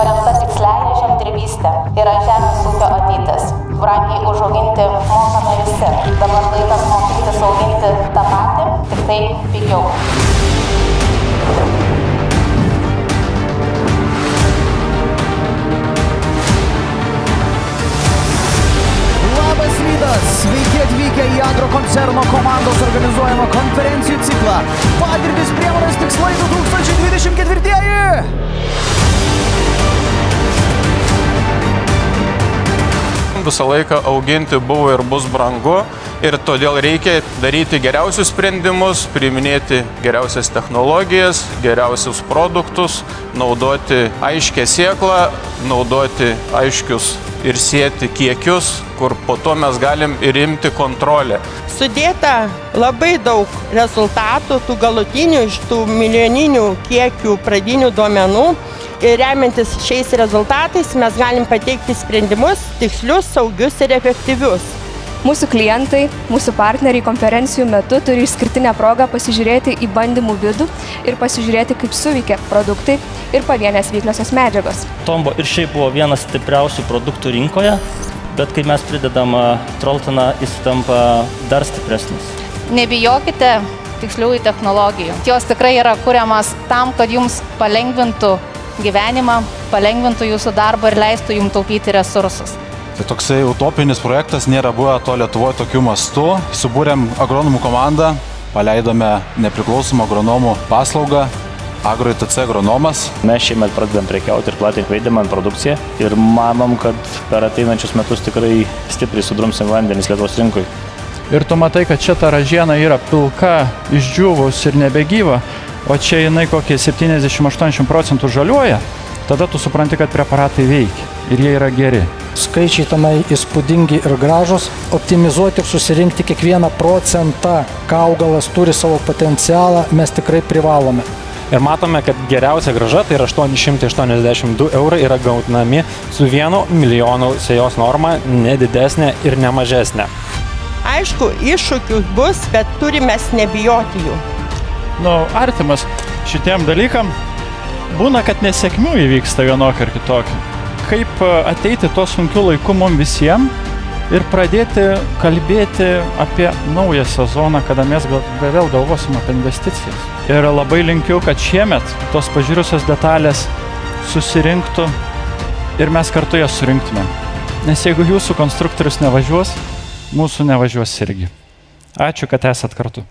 paremta tiksliąja žemdirbystė yra žemės ūkio ateitis. Brangiai užauginti mokame visi. Dabar laikas mokytis auginti tą patį, tik tai pigiau. Labas rytas! Sveiki atvykę į Agrokoncerno komandos organizuojamą konferencijų ciklą. Patirtis, priemonės, tikslai 2024. Visą laiką auginti buvo ir bus brangu ir todėl reikia daryti geriausius sprendimus, priiminėti geriausias technologijas, geriausius produktus, naudoti aiškę sėklą, naudoti aiškius ir sėti kiekius, kur po to mes galim ir imti kontrolę. Sudėta labai daug rezultatų, tų galutinių iš tų milijoninių kiekių pradinių duomenų. Ir remiantis šiais rezultatais mes galim pateikti sprendimus tikslius, saugius ir efektyvius. Mūsų klientai, mūsų partneriai konferencijų metu turi išskirtinę progą pasižiūrėti į bandymų vidų ir pasižiūrėti, kaip suveikia produktai ir pavienės veikliosios medžiagos. Tombo ir šiaip buvo vienas stipriausių produktų rinkoje, bet kai mes pridedam Troltoną, jis tampa dar stipresnis. Nebijokite tiksliųjų technologijų. Jos tikrai yra kuriamas tam, kad jums palengvintų gyvenimą, palengvintų jūsų darbą ir leistų jums taupyti resursus. Tai toksai utopinis projektas, nėra buvę to Lietuvoje tokiu mastu. Subūrėm agronomų komandą, paleidome nepriklausomą agronomų paslaugą AgroITC agronomas. Mes šiemet pradedam prekiauti ir platinti veidimą produkciją ir manom, kad per ateinančius metus tikrai stipriai sudrumsim vandenis Lietuvos rinkui. Ir tu matai, kad čia ta ražiena yra pilka, išdžiūvus ir nebegyva, o čia jinai kokie 70–80% žaliuoja, tada tu supranti, kad preparatai veikia ir jie yra geri. Skaičiai tenai įspūdingi ir gražus. Optimizuoti ir susirinkti kiekvieną procentą, ką augalas turi savo potencialą, mes tikrai privalome. Ir matome, kad geriausia grąža, tai yra 882 eurai, yra gaunami su 1 milijonu sėjos norma, ne didesnė ir ne mažesnė. Aišku, iššūkių bus, bet turime nebijoti jų. Artimas šitiem dalykam būna, kad nesėkmių įvyksta vienokio ar kitokio. Kaip ateiti tuo sunkiu laiku mums visiems ir pradėti kalbėti apie naują sezoną, kada mes vėl galvosim apie investicijas. Ir labai linkiu, kad šiemet tos pažiūrusios detalės susirinktų ir mes kartu jas surinktumėm. Nes jeigu jūsų konstruktorius nevažiuos, mūsų nevažiuos irgi. Ačiū, kad esat kartu.